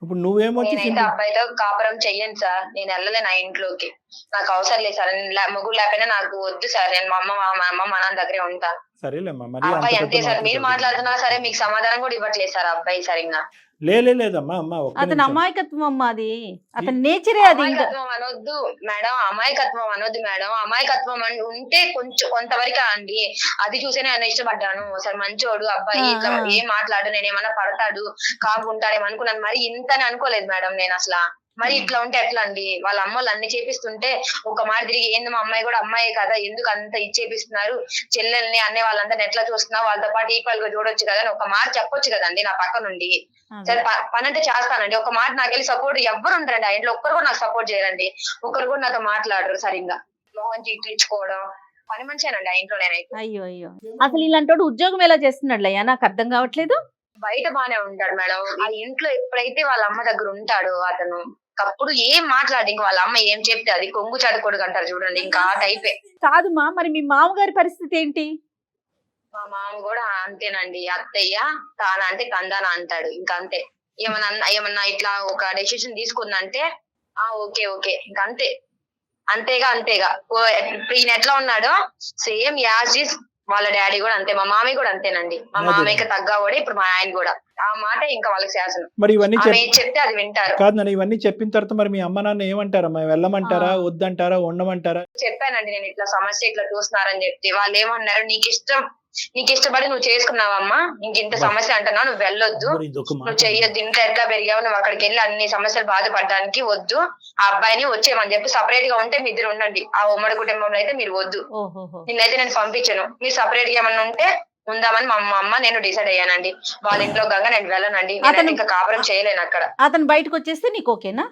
ఇప్పుడు నువ్వేమొచ్చి నేనైతే అబ్బాయితో కాపురం చెయ్యను సార్. నేను వెళ్ళలేను ఆ ఇంట్లోకి. నాకు అవసరం లేదు సార్. మొగుడు లేకపోయినా నాకు వద్దు సార్. నేను మా అమ్మ మా నాన్న దగ్గరే ఉంటాను. సరేలేమ్మా, ఆ మరి అంత అబ్బాయి పెద్ద అంతే సార్. మాటలు మీరు చెప్పకు. మాట్లాడుతున్నా సరే మీకు సమాధానం కూడా ఇవ్వట్లేదు సార్ ఆ అబ్బాయి సరిగ్గా. లేదమ్మా అమ్మా, ఒక్క అతని నిమిషం. అమాయకత్వం అమ్మ అది. అతని నేచరే అది. ఇంకా అమాయకత్వం అనొద్దు మేడం, అమాయకత్వం అనొద్దు మేడం. అమాయకత్వం ఉంటే కొంతవరకు అండి. అది చూసే నేను ఇష్టపడ్డాను. అసలు మంచోడు అబ్బాయి, ఇట్లా ఏం మాట్లాడు, నేను ఏమన్నా పడతాడు కాకుంటాడేమో అనుకున్నాను. మరి ఇంతని అనుకోలేదు మేడం నేను అసలు. మరి ఇట్లా ఉంటే ఎట్లా అండి? వాళ్ళ అమ్మలు అన్ని చేపిస్తుంటే ఒక మాట తిరిగి ఏంది మా అమ్మాయి కూడా అమ్మాయి కదా, ఎందుకు అంత ఇచ్చేపిస్తున్నారు, చెల్లెల్ని అన్ని వాళ్ళందరిని ఎట్లా చూస్తున్నా, వాళ్ళతో పాటు ఈక్వల్ గా చూడొచ్చు కదా అని ఒక మాట చెప్పొచ్చు కదండి నా పక్క నుండి. సరే పని అంటే చేస్తానండి, ఒక మాట నాకు వెళ్ళి సపోర్ట్ ఎవ్వరు ఉండరండి ఆ ఇంట్లో. ఒక్కరు కూడా నాకు సపోర్ట్ చేయరండి. ఒక్కరు కూడా నాతో మాట్లాడరు సరిగ్గా. మోహన్ చీట్లించుకోవడం పని మనిషేనండి ఆ ఇంట్లో నేనైతే. అయ్యో అయ్యో, అసలు ఇలాంటి ఉద్యోగం ఎలా చేస్తున్నాడులయ్యా? నాకు అర్థం కావట్లేదు. బయట బానే ఉంటాడు మేడం. ఆ ఇంట్లో ఎప్పుడైతే వాళ్ళ అమ్మ దగ్గర ఉంటాడో అతను అప్పుడు ఏం మాట్లాడి ఇంక వాళ్ళ అమ్మ ఏం చెప్తే అది కొంగు చదువుకోడు అంటారు చూడండి, ఇంకా ఆ టైపే. కాదుమా, మరి మీ మామగారి పరిస్థితి ఏంటి? మా మామ కూడా అంతేనండి. అత్తయ్య తాన అంటే కందాన అంటాడు. ఇంకా అంతే. ఏమన్నా ఇట్లా ఒక డెసిషన్ తీసుకుందంటే ఓకే ఓకే ఇంకా అంతే. అంతేగా ఇప్పుడు ఈయన ఎట్లా ఉన్నాడో సేమ్ యాజ్ ఇస్ వాళ్ళ డాడీ కూడా అంతే. మా మామయ్య కూడా అంతేనండి. మా మామయ్యకి తగ్గవాడే ఇప్పుడు మా ఆయన కూడా. ఆ మాట ఇంకా వాళ్ళకి శాసనం. మరి ఇవన్నీ ఆమె ఏం చెప్తే అది వింటారు. కాదు నాన్న, ఇవన్నీ చెప్పిన తర్వాత మరి మీ అమ్మ నాన్న ఏమంటారమ్మా? వెళ్ళమంటారా, వద్దంటారా, ఉండమంటారా? చెప్పానండి నేను ఇట్లా సమస్య ఇట్లా చూస్తున్నారని చెప్తే వాళ్ళు ఏమన్నారు, నీకు ఇష్టపడి నువ్వు చేసుకున్నావమ్మా, ఇంత సమస్య అంటున్నావు, నువ్వు వెళ్ళొద్దు, మరి ఇదొక మాట. నువ్వు చెయ్యొద్దు, ఇంట్లో ఎట్లా పెరిగావు, నువ్వు అక్కడికి వెళ్ళి అన్ని సమస్యలు బాధపడడానికి వద్దు, ఆ అబ్బాయిని వచ్చేయమని చెప్పి సపరేట్ గా ఉంటే మీ ఇద్దరు ఉండండి. ఆ ఉమ్మడి కుటుంబంలో అయితే మీరు వద్దు, ఓహోహో. నిన్నైతే నేను పంపించను, మీరు సపరేట్ గా ఏమన్నా ఉంటే ఉందామని మా అమ్మ నేను డిసైడ్ అయ్యానండి. వాళ్ళ ఇంట్లో గంగా నేను వెళ్ళనండి. నేను ఇంకా కాపురం చేయలేను అక్కడ. అతను బయటకు వచ్చేస్తే నీకు ఓకేనా?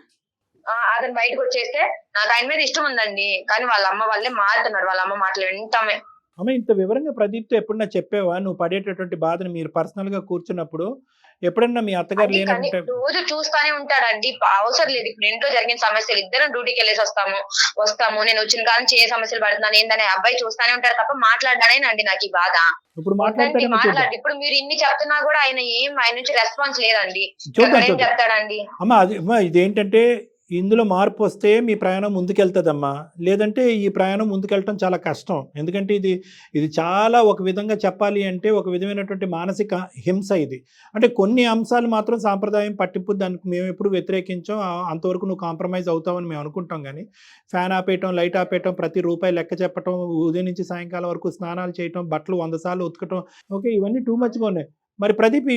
అతను బయటకు వచ్చేస్తే నాకు ఆయన మీద ఇష్టం ఉందండి, కానీ వాళ్ళ అమ్మ వాళ్ళే మారుతున్నారు. వాళ్ళ అమ్మ మాటలు వింటామే. అమ్మ, ఇంత వివరంగా ప్రదీప్తో ఎప్పుడన్నా చెప్పావా నువ్వు పడేటటువంటి బాధను? మీరు పర్సనల్ గా కూర్చున్నప్పుడు ఎప్పుడన్నా మీ అత్తగారు కానీ లేనంటే? రోజు చూస్తానే ఉంటాడండి. అవసరం లేదు. ఇప్పుడు ఇంట్లో జరిగిన సమస్యలు ఇద్దరం డ్యూటీకి వెళ్ళేసి వస్తాము. నేను వచ్చిన కాలం ఏ సమస్యలు పడుతున్నాను ఏందని అబ్బాయి చూస్తానే ఉంటాడు తప్ప మాట్లాడానేనండి నాకు ఈ బాధ. ఇప్పుడు మాట్లాడతాడు. ఇప్పుడు మీరు ఇన్ని చెప్తున్నా కూడా ఆయన నుంచి రెస్పాన్స్ లేదండి. చూద్దాం ఏం చెప్తాడండి? అమ్మ అమ్మ ఇదేంటంటే ఇందులో మార్పు వస్తే మీ ప్రయాణం ముందుకెళ్తుందమ్మా. లేదంటే ఈ ప్రయాణం ముందుకెళ్ళటం చాలా కష్టం. ఎందుకంటే ఇది చాలా ఒక విధంగా చెప్పాలి అంటే ఒక విధమైనటువంటి మానసిక హింస ఇది. అంటే కొన్ని అంశాలు మాత్రం సాంప్రదాయం పట్టింపు, దానికి మేము ఎప్పుడు వ్యతిరేకించాం. అంతవరకు నువ్వు కాంప్రమైజ్ అవుతావని మేము అనుకుంటాం. కానీ ఫ్యాన్ ఆపేయటం, లైట్ ఆపేయటం, ప్రతి రూపాయి లెక్క చెప్పటం, ఉదయం నుంచి సాయంకాలం వరకు స్నానాలు చేయటం, బట్టలు 100 సార్లు ఉతకటం, ఓకే ఇవన్నీ టూ మచ్గా ఉన్నాయి. మరి ప్రదీప్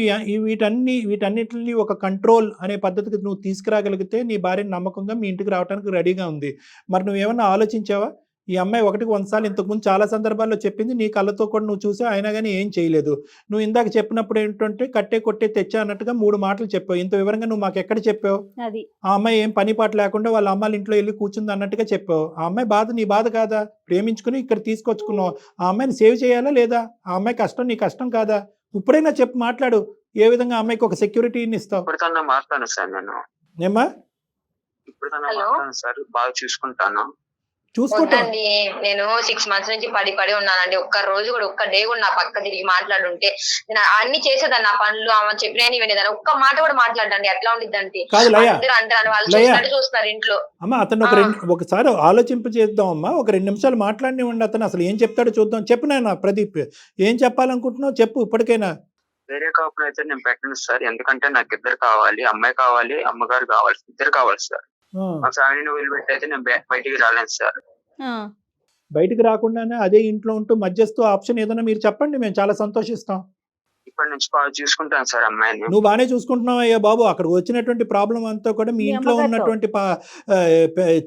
వీటన్నిటిని ఒక కంట్రోల్ అనే పద్ధతికి నువ్వు తీసుకురాగలిగితే నీ భార్యని నమ్మకంగా మీ ఇంటికి రావడానికి రెడీగా ఉంది. మరి నువ్వేమన్నా ఆలోచించావా? ఈ అమ్మాయి 1-1 సార్లు ఇంతకుముందు చాలా సందర్భాల్లో చెప్పింది, నీ కళ్ళతో కూడా నువ్వు చూసావు, అయినా కానీ ఏం చేయలేదు. నువ్వు ఇందాక చెప్పినప్పుడు ఏంటంటే కట్టే కొట్టే తెచ్చా అన్నట్టుగా 3 మాటలు చెప్పావు. ఇంత వివరంగా నువ్వు మాకు ఎక్కడ చెప్పావు? అది ఆ అమ్మాయి ఏం పని పాట లేకుండా వాళ్ళ అమ్మాయిల ఇంట్లో వెళ్ళి కూర్చుంది అన్నట్టుగా చెప్పావు. ఆ అమ్మాయి బాధ నీ బాధ కాదా? ప్రేమించుకుని ఇక్కడ తీసుకొచ్చుకున్నావు. ఆ అమ్మాయిని సేవ్ చేయాలా లేదా? ఆ అమ్మాయి కష్టం నీ కష్టం కాదా? ఇప్పుడైనా చెప్పు, మాట్లాడు. ఏ విధంగా అమ్మాయికి ఒక సెక్యూరిటీని ఇస్తావు? ఇప్పుడుతోనే మారుతాను సార్. నేను ఏమ్మా ఇప్పుడుతోనే మారుతాను సార్. బాగా చూసుకుంటాను. చూసుకుంటా. వద్దండి, నేను 6 months నుంచి పడి ఉన్నానండి. ఒక్క రోజు కూడా ఒక్క డే కూడా నా పక్క తిరిగి మాట్లాడుంటే నేను అన్ని చేసేదాన్ని. నా పనులు ఆమె చెప్పినా వినేదాన్ని. ఒక్క మాట కూడా మాట్లాడండి. ఎట్లా ఉండిద్దంటే కాదు లయ, అందరూ అంటారు వాళ్ళు చూసినట్టు చూస్తున్నారు ఇంట్లో. అమ్మ అతను ఒకసారి ఆలోచింప చేద్దాం అమ్మా. ఒక 2 నిమిషాలు మాట్లాడినివ్వండి. అతను అసలు ఏం చెప్తాడో చూద్దాం. చెప్పు నాయన ప్రదీప్, ఏం చెప్పాలనుకుంటున్నావు చెప్పు ఇప్పటికైనా. వేరే కాపురం అయితే నేను పెట్టను సార్, ఎందుకంటే నాకు ఇద్దరు కావాలి, అమ్మాయి కావాలి, అమ్మగారు కావాలి, ఇద్దరు కావాలి సార్. ఆ, మా ఫ్యామిలీని వదిలిపెట్టి అయితే నేను బయటికి రాలేను సార్. ఆ. బయటికి రాకుండానే అదే ఇంట్లో ఉంటూ మధ్యస్థ ఆప్షన్ ఏదైనా మీరు చెప్పండి, మేము చాలా సంతోషిస్తాం. ఇప్పటి నుంచి చూసుకుంటాను సార్ అమ్మాయిని. నువ్వు బాగానే చూసుకుంటున్నావు అయ్యా బాబు. అక్కడ వచ్చినటువంటి ప్రాబ్లం అంతా కూడా మీ మీ ఇంట్లో అమ్మగారితో. ఉన్నటువంటి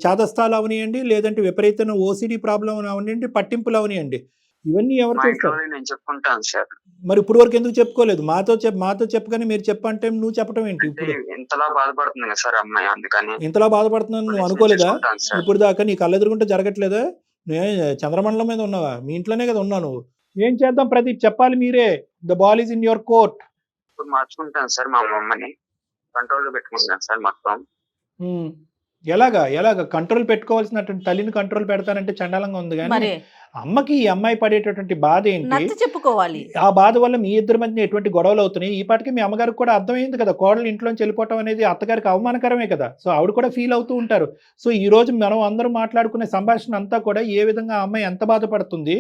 చాదస్తాలు అవనియండి, లేదంటే విపరీతమైన ఓసిడి ప్రాబ్లం అవనియండి, పట్టింపులు అవనియండి, ఇవన్నీ ఎవరు మా చూస్తారు? ఇంట్లోనే నేను చెప్పుకుంటాను సార్. మరి ఇప్పుడు వరకు ఎందుకు చెప్పుకోలేదు? మాతో చెప్పగానే మీరు చెప్పంటే నువ్వు చెప్పడం ఏంటి? అంటే ఇప్పుడు ఇంతలా బాధపడుతుంది కదా సార్ అమ్మాయి, అందుకని ఇంతలా బాధపడుతున్నాను నువ్వు నేను అనుకోలేదా? చూసుకుంటాను సార్. ఇప్పుడు దాకా నీ కళ్ళెదురుకుంటే జరగట్లేదా? చంద్రమండలం మీద ఉన్నావా? మీ ఇంట్లోనే కదా ఉన్నావు నువ్వు. ఏం చేద్దాం ప్రదీప్, చెప్పాలి మీరే. The ball is in your court. ఇప్పుడు మార్చుకుంటాను సార్, మా అమ్మని కంట్రోల్ లో పెట్టుకుంటాను సార్ మొత్తం. ఎలాగా కంట్రోల్ పెట్టుకోవాల్సినటువంటి తల్లిని కంట్రోల్ పెడతానంటే చండాలంగా ఉంది. కానీ మరి అమ్మకి ఈ అమ్మాయి పడేటటువంటి బాధ ఏంటి? నచ్చ చెప్పుకోవాలి. ఆ బాధ వల్ల మీ ఇద్దరి మధ్య ఎటువంటి గొడవలు అవుతున్నాయి? ఈ పాటికి మీ అమ్మగారికి కూడా అర్థమైంది కదా, కోడలు ఇంట్లోంచి వెళ్ళిపోవటం అనేది అత్తగారికి అవమానకరమే కదా. సో ఆవిడ కూడా ఫీల్ అవుతూ ఉంటారు. సో ఈ రోజు మనం అందరూ మాట్లాడుకునే సంభాషణ అంతా కూడా ఏ విధంగా ఆ అమ్మాయి ఎంత బాధపడుతుంది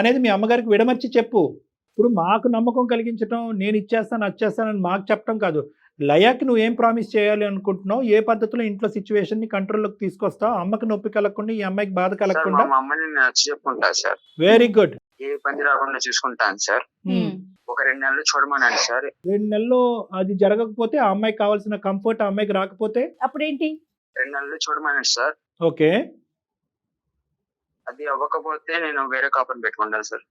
అనేది మీ అమ్మగారికి విడమర్చి చెప్పు. ఇప్పుడు మాకు నమ్మకం కలిగించడం, నేను ఇచ్చేస్తాను వచ్చేస్తానని మాకు చెప్పడం కాదు. లయాకి నువ్వు ఏం ప్రామిస్ చేయాలి అనుకుంటున్నావు? ఏ పద్ధతిలో ఇంట్లో సిచ్యువేషన్ ని కంట్రోల్లోకి తీసుకొస్తావు? అమ్మకి నొప్పి కలగకుండా, ఈ అమ్మాయికి బాధ సార్ కలగకుండా. మా అమ్మని నేను నచ్చి చెప్పుకుంటాను సార్. Very good. ఏ ఇబ్బంది రాకుండా చూసుకుంటాను సార్. ఒక 2 నెలలు చూడమనండి సార్. 2 నెలల్లో అది జరగకపోతే, ఆ అమ్మాయికి కావాల్సిన కంఫర్ట్ ఆ అమ్మాయికి రాకపోతే అప్పుడేంటి? 2 నెలలు చూడమనండి సార్. ఓకే, అది అవ్వకపోతే నేను వేరే కాపురం పెట్టుకుంటాను సార్.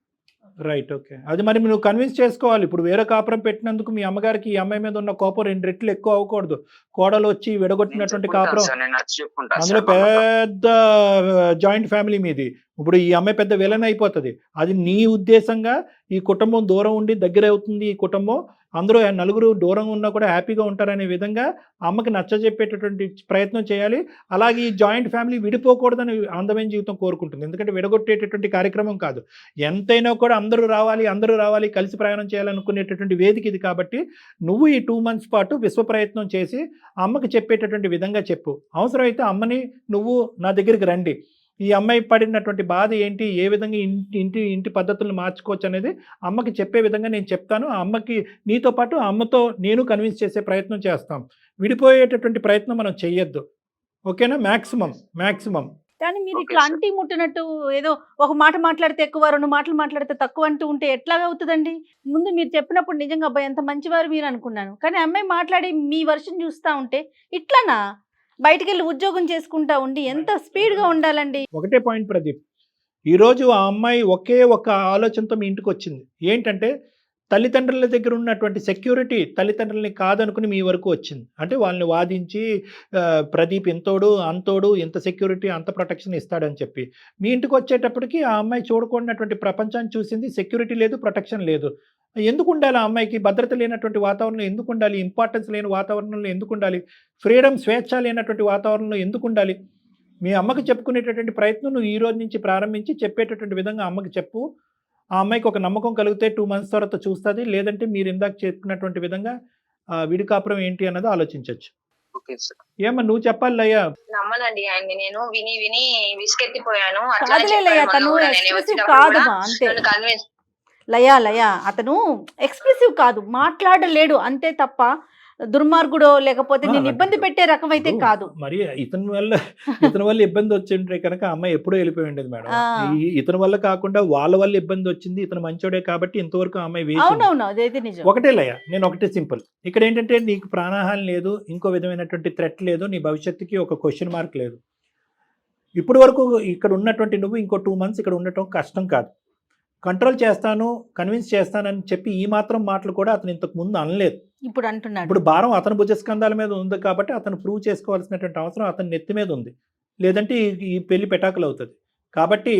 Right, okay. అది మరి నువ్వు కన్విన్స్ చేసుకోవాలి. ఇప్పుడు వేరే కాపురం పెట్టినందుకు మీ అమ్మగారికి ఈ అమ్మాయి మీద ఉన్న కోపం 2 రెట్లు ఎక్కువ అవ్వకూడదు. కోడలు వచ్చి నేను విడగొట్టినటువంటి చెప్పుకుంటాను కాపురం, సార్, నేను నచ్చి చెప్పుకుంటాను అందులో సార్ మా అమ్మతో. పెద్ద జాయింట్ ఫ్యామిలీ మీది. ఇప్పుడు ఈ అమ్మాయి పెద్ద విలన్ అయిపోతుంది. అది నీ ఉద్దేశంగా ఈ కుటుంబం దూరం ఉండి దగ్గర అవుతుంది. ఈ కుటుంబం అందరూ నలుగురు దూరంగా ఉన్నా కూడా హ్యాపీగా ఉంటారనే విధంగా అమ్మకి నచ్చజెప్పేటటువంటి ప్రయత్నం చేయాలి. అలాగే ఈ జాయింట్ ఫ్యామిలీ విడిపోకూడదని అందమైన జీవితం కోరుకుంటుంది. ఎందుకంటే విడగొట్టేటటువంటి కార్యక్రమం కాదు. ఎంతైనా కూడా అందరూ రావాలి కలిసి ప్రయాణం చేయాలనుకునేటటువంటి వేదిక ఇది. కాబట్టి నువ్వు ఈ 2 months పాటు విశ్వ ప్రయత్నం చేసి అమ్మకి చెప్పేటటువంటి విధంగా చెప్పు. అవసరమైతే అమ్మని నువ్వు నా దగ్గరికి రండి, ఈ అమ్మాయి పడినటువంటి బాధ ఏంటి, ఏ విధంగా ఇంటి పద్ధతులను మార్చుకోవచ్చు అనేది అమ్మకి చెప్పే విధంగా నేను చెప్తాను. ఆ అమ్మకి నీతో పాటు ఆ అమ్మతో నేను కన్విన్స్ చేసే ప్రయత్నం చేస్తాం. విడిపోయేటటువంటి ప్రయత్నం మనం చెయ్యొద్దు, ఓకేనా? మ్యాక్సిమం. కానీ మీరు ఓకే ఇట్లా సార్. అంటి ముట్టినట్టు ఏదో ఒక మాట మాట్లాడితే ఎక్కువ, 2 మాటలు మాట్లాడితే తక్కువ అంటూ ఉంటే ఎట్లాగా అవుతుందండి? ముందు మీరు చెప్పినప్పుడు నిజంగా అబ్బాయి ఎంత మంచివారు మీరు అనుకున్నాను. కానీ అమ్మాయి మాట్లాడి మీ వర్షన్ చూస్తూ ఉంటే ఇట్లానా? బయటికి వెళ్ళి ఉద్యోగం చేసుకుంటా ఉండి ఎంత స్పీడ్గా ఉండాలండి? ఒకటే పాయింట్ ప్రదీప్, ఈరోజు ఆ అమ్మాయి ఒకే ఒక ఆలోచనతో మీ ఇంటికి వచ్చింది. ఏంటంటే తల్లిదండ్రుల దగ్గర ఉన్నటువంటి సెక్యూరిటీ తల్లిదండ్రులని కాదనుకుని మీ వరకు వచ్చింది. అంటే వాళ్ళని వాదించి ప్రదీప్ ఇంతోడు అంతోడు, ఇంత సెక్యూరిటీ అంత ప్రొటెక్షన్ ఇస్తాడని చెప్పి మీ ఇంటికి వచ్చేటప్పటికి ఆ అమ్మాయి చూడకూడనటువంటి ప్రపంచాన్ని చూసింది. సెక్యూరిటీ లేదు, ప్రొటెక్షన్ లేదు. ఎందుకు ఉండాలి? ఆ అమ్మాయికి భద్రత లేనటువంటి వాతావరణంలో ఎందుకు ఉండాలి? ఇంపార్టెన్స్ లేని వాతావరణంలో ఎందుకు ఉండాలి? ఫ్రీడమ్, స్వేచ్ఛ లేనటువంటి వాతావరణంలో ఎందుకు ఉండాలి? మీ అమ్మకి చెప్పుకునేటటువంటి ప్రయత్నం నువ్వు ఈ రోజు నుంచి ప్రారంభించి చెప్పేటటువంటి విధంగా అమ్మకి చెప్పు. ఆ అమ్మాయికి ఒక నమ్మకం కలిగితే 2 months తర్వాత చూస్తుంది. లేదంటే మీరు ఇందాక చెప్పుకున్నటువంటి విధంగా విడి కాపురం ఏంటి అన్నది ఆలోచించవచ్చు. Okay sir. ఏమన్నా నువ్వు చెప్పాలి లయ్యా. నమ్మనండి ఆయన్ని, నేను విని విసికెత్తిపోయాను. అట్లా కాదులే లయ, తను ఎక్స్ప్రెసివ్ కాదమ్మా, అంతే. కన్విన్స్ లయ అతను ఎక్స్ప్రెసివ్ కాదు, మాట్లాడలేడు అంతే తప్ప దుర్మార్గుడో లేకపోతే నేను ఇబ్బంది పెట్టే రకం అయితే కాదు. మరి ఇతని వల్ల ఇబ్బంది వచ్చింటే కనుక అమ్మాయి ఎప్పుడో వెళ్ళిపోయి ఉండేది మేడం. ఇతని వల్ల కాకుండా వాళ్ళ వల్ల ఇబ్బంది వచ్చింది. ఇతను మంచోడే కాబట్టి ఇంతవరకు అమ్మాయి వేసి. అవునవును, అదైతే నిజం. ఒకటే లయ, నేను ఒకటే సింపుల్. ఇక్కడ ఏంటంటే నీకు ప్రాణహాని లేదు, ఇంకో విధమైనటువంటి థ్రెట్ లేదు, నీ భవిష్యత్తుకి ఒక క్వశ్చన్ మార్క్ లేదు. ఇప్పటి వరకు ఇక్కడ ఉన్నటువంటి నువ్వు ఇంకో 2 months ఇక్కడ ఉండటం కష్టం కాదు. కంట్రోల్ చేస్తాను, కన్విన్స్ చేస్తానని చెప్పి ఈ మాత్రం మాటలు కూడా అతను ఇంతకు ముందు అనలేదు. ఇప్పుడు అంటున్నాడు. ఇప్పుడు భారం అతని భుజస్కంధాల మీద ఉంది కాబట్టి అతను ప్రూవ్ చేసుకోవాల్సినటువంటి అవసరం అతని నెత్తి మీద ఉంది. లేదంటే ఈ పెళ్లి పెటాకులు అవుతుంది. కాబట్టి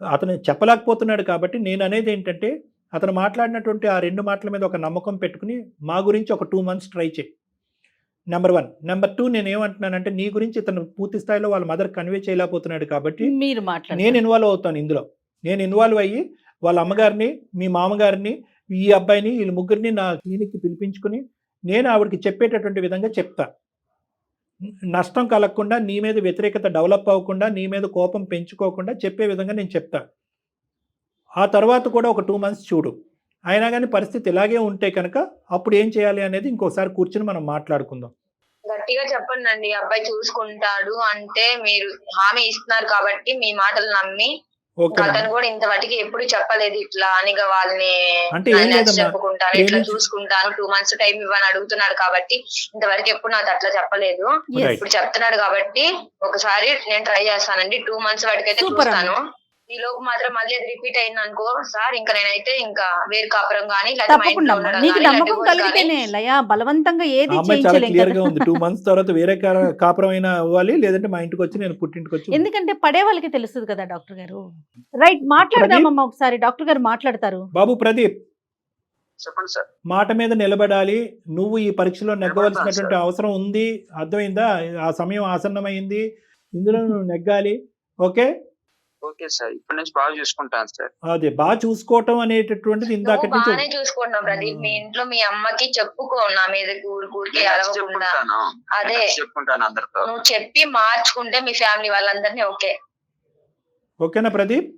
అతను చెప్పలేకపోతున్నాడు. కాబట్టి నేను అనేది ఏంటంటే అతను మాట్లాడినటువంటి ఆ 2 మాటల మీద ఒక నమ్మకం పెట్టుకుని మా గురించి ఒక 2 months ట్రై చేయి. నెంబర్ 1. నెంబర్ 2, నేను ఏమంటున్నానంటే నీ గురించి ఇతను పూర్తి స్థాయిలో వాళ్ళ మదర్ కన్వే చేయలేకపోతున్నాడు కాబట్టి మీరు మాట్లాడండి. నేను ఇన్వాల్వ్ అవుతాను ఇందులో. నేను ఇన్వాల్వ్ అయ్యి వాళ్ళ అమ్మగారిని, మీ మామగారిని, ఈ అబ్బాయిని, వీళ్ళ ముగ్గురిని నా క్లినిక్కి పిలిపించుకుని నేను ఆవిడకి చెప్పేటటువంటి విధంగా చెప్తా. నష్టం కలగకుండా, నీ మీద వ్యతిరేకత డెవలప్ అవ్వకుండా, నీ మీద కోపం పెంచుకోకుండా చెప్పే విధంగా నేను చెప్తా. ఆ తర్వాత కూడా ఒక 2 months చూడు. అయినా కానీ పరిస్థితి ఇలాగే ఉంటే కనుక అప్పుడు ఏం చేయాలి అనేది ఇంకోసారి కూర్చుని మనం మాట్లాడుకుందాం. గట్టిగా చెప్పండి, అబ్బాయి చూసుకుంటాడు అంటే మీరు హామీ ఇస్తున్నారు కాబట్టి మీ మాటలు నమ్మి. ఓకే అతను కూడా ఇంతవరకు ఎప్పుడు చెప్పలేదు ఇట్లా అని వాళ్ళని అంటే ఏం లేదమ్మా, చెప్పుకుంటాను ఇట్లా ప్రేమించి- చూసుకుంటాను 2 months టైం ఇవ్వని అడుగుతున్నాడు కాబట్టి ఇంతవరకు ఎప్పుడు నాకు అట్లా చెప్పలేదు. Right. ఇప్పుడు చెప్తున్నాడు కాబట్టి ఒకసారి నేను ట్రై చేస్తానండి. 2 months వరకైతే Super చూస్తాను. ఈ లోపు మాత్రం మళ్ళీ రిపీట్ అయింది అనుకో సార్, ఇంకా నేనైతే ఇంకా వేరు కాపురం గానీ లేకపోతే మా తప్పకుండా ఇంట్లో అమ్మా. ఉండడం నీకు గానీ, నమ్మకం లేకపోతే కానీ కలిగితేనే లయ, బలవంతంగా ఆ ఏది అమ్మాయి చాలా చేయించలేం క్లియర్ గా కదా. ఉంది. 2 months తర్వాత వేరే కాపురం అయినా అవ్వాలి, లేదంటే మా ఇంటికి వచ్చి నేను పుట్టింటికి వచ్చి ఎందుకంటే పడే వాళ్ళకి తెలుస్తుంది కదా డాక్టర్ గారు. రైట్, మాట్లాడదామమ్మా ఒకసారి. డాక్టర్ గారు మాట్లాడతారు. బాబు ప్రదీప్, చెప్పండి సార్. మాట మీద నిలబడాలి. నువ్వు ఈ పరీక్షలో నెగ్గవలసినటువంటి నిలబడతాను, అవసరం ఉంది. అర్థమైందా? ఆ సమయం ఆసన్నమైంది. ఇందులో నువ్వు నెగ్గాలి. ఓకే, ఓకే సార్, ఇప్పటి నుంచి బాగా చూసుకుంటాను సార్. అదే బాగా చూసుకోవటం అనేటటువంటిది ఇందాక నువ్వు నుంచి బాగానే చూసుకుంటున్నావు ప్రదీప్. మీ ఇంట్లో మీ అమ్మకి చెప్పుకో నా మీద ఊరికి అలవకుండా. చెప్పుకుంటాను, అదే చెప్పుకుంటాను అందరితో. నువ్వు చెప్పి మార్చుకుంటే మీ ఫ్యామిలీ వాళ్ళందరినీ ఓకే. ఓకేనా ప్రదీప్?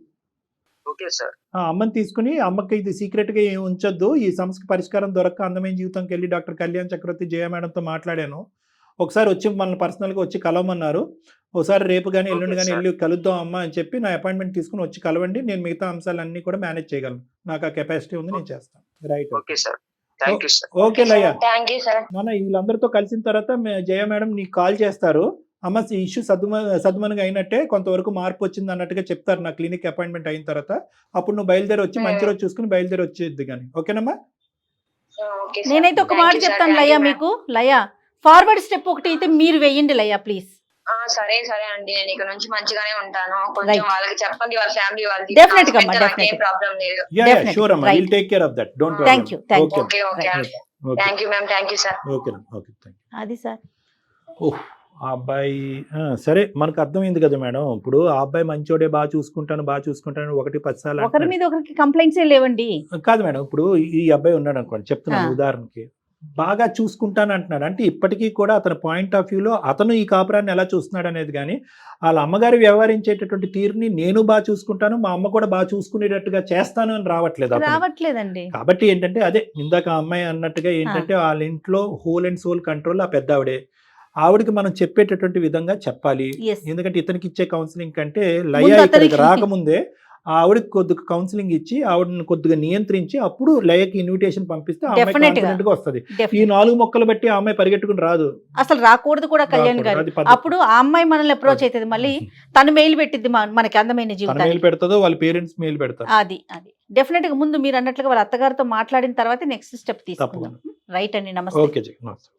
Okay sir. ఆ అమ్మని తీసుకుని, అమ్మకి ఇది సీక్రెట్ గా ఏం ఉంచొద్దు. ఈ సమస్యకి పరిష్కారం దొరక్క అందమైన జీవితంకి వెళ్ళి డాక్టర్ కళ్యాణ్ చక్రవర్తి జయ మేడంతో మాట్లాడాను. ఒకసారి వచ్చి మనల్ని పర్సనల్గా వచ్చి కలవమన్నారు. ఒకసారి రేపు కానీ ఎల్లుండి కానీ Okay, వెళ్ళి కలుద్దాం అమ్మా అని చెప్పి నా అపాయింట్మెంట్ తీసుకుని వచ్చి కలవండి. నేను మిగతా అంశాలన్నీ కూడా మేనేజ్ చేయగలను. నాకు ఆ కెపాసిటీ ఉంది, నేను చేస్తాను. Right, okay sir, thank you sir. Okay Laya. Thank you sir. మన వీళ్ళందరితో కలిసిన తర్వాత జయ మేడం నీకు కాల్ చేస్తారు. అమ్మ ఈ ఇష్యూ సద్మనుగా అయినట్టే, కొంతవరకు మార్పు వచ్చింది అన్నట్టుగా చెప్తారు నా క్లినిక్ అపాయింట్మెంట్ అయిన తర్వాత. అప్పుడు నువ్వు బయలుదేరి వచ్చి మంచి రోజు చూసుకుని బయలుదేరి వచ్చేది కానీ. ఓకేనమ్మా? Okay sir. నేనైతే ఒక Thank మాట you, sir. చెప్తాను Thank లయ you, మీకు. లయ, ఫార్వర్డ్ స్టెప్ ఒకటి అయితే మీరు వెయ్యండి లయ ప్లీజ్. సరే సరే అండి, నేను ఇక నుంచి మంచిగానే ఉంటాను. కొంచెం Right. వాళ్ళకి చెప్పండి, వాళ్ళ ఫ్యామిలీ వాళ్ళకి. Definitely గా అమ్మా, నాకేం definitely. ప్రాబ్లం లేదు. Definitely. షూర్ అమ్మా, Right. Will take care of that. Don't worry. Thank you, thank you. Okay okay Right. అండి. Thank you ma'am, thank you sir. Okay okay, thank you. అది sir. ఓహ్, ఆ అబ్బాయి సరే మనకు అర్థమైంది కదా మేడం. ఇప్పుడు ఆ అబ్బాయి మంచోడే, బాగా చూసుకుంటాను 1-10 సార్లు ఒకరి అంటున్నాడు. మీద ఒకరికి కంప్లైంట్స్ లేవండి. కాదు మేడం, ఇప్పుడు ఈ అబ్బాయి ఉన్నాడు అనుకోండి, చెప్తున్నాను ఆ. ఉదాహరణకి, బాగా చూసుకుంటాను అంటున్నాడు. అంటే ఇప్పటికీ కూడా అతని పాయింట్ ఆఫ్ వ్యూలో అతను ఈ కాపురాన్ని ఎలా చూస్తున్నాడు అనేది కానీ, వాళ్ళ అమ్మగారు వ్యవహరించేటటువంటి తీరుని నేను బాగా చూసుకుంటాను, మా అమ్మ కూడా బాగా చూసుకునేటట్టుగా చేస్తాను అని రావట్లేదు అతనికి. రావట్లేదండి. కాబట్టి ఏంటంటే అదే ఇందాక ఆ అమ్మాయి అన్నట్టుగా ఏంటంటే వాళ్ళ ఇంట్లో హోల్ అండ్ సోల్ కంట్రోల్ ఆ పెద్ద ఆవిడకి మనం చెప్పేటటువంటి విధంగా చెప్పాలి. Yes. ఎందుకంటే ఇతనికి ఇచ్చే కౌన్సిలింగ్ కంటే లయ ముందు ఇక్కడికి అతనికి- రాకముందే ఆవిడకి కొద్దిగా కౌన్సిలింగ్ ఇచ్చి ఆవిడని కొద్దిగా నియంత్రించి అప్పుడు లయకి ఇన్విటేషన్ పంపిస్తే ఆ అమ్మాయి Definitely గా. కాన్ఫిడెంట్ గా వస్తుంది. ఈ Definitely. 4 మొక్కలు బట్టి ఆ అమ్మాయి పరిగెట్టుకుని రాదు. అసలు రాకూడదు కూడా కళ్యాణ్ రాకూడదు, గారు. అది పద్ధతి. అప్పుడు ఆ అమ్మాయి మనల్ని అప్రోచ్ అవుతుంది, మళ్ళీ తను మెయిల్ పెట్టిద్ది మనకి అందమైన తన జీవితాన్ని. మెయిల్ పెడతాదో వాళ్ళ పేరెంట్స్ మెయిల్ పెడతారు. అది డెఫినెట్ గా ముందు మీరు అన్నట్లుగా వాళ్ళ అత్తగారితో మాట్లాడిన తర్వాత నెక్స్ట్ స్టెప్ తీసుకుందాం. తప్పకుండా. రైట్ అండి, నమస్తే. ఓకే జీ, నమస్తే.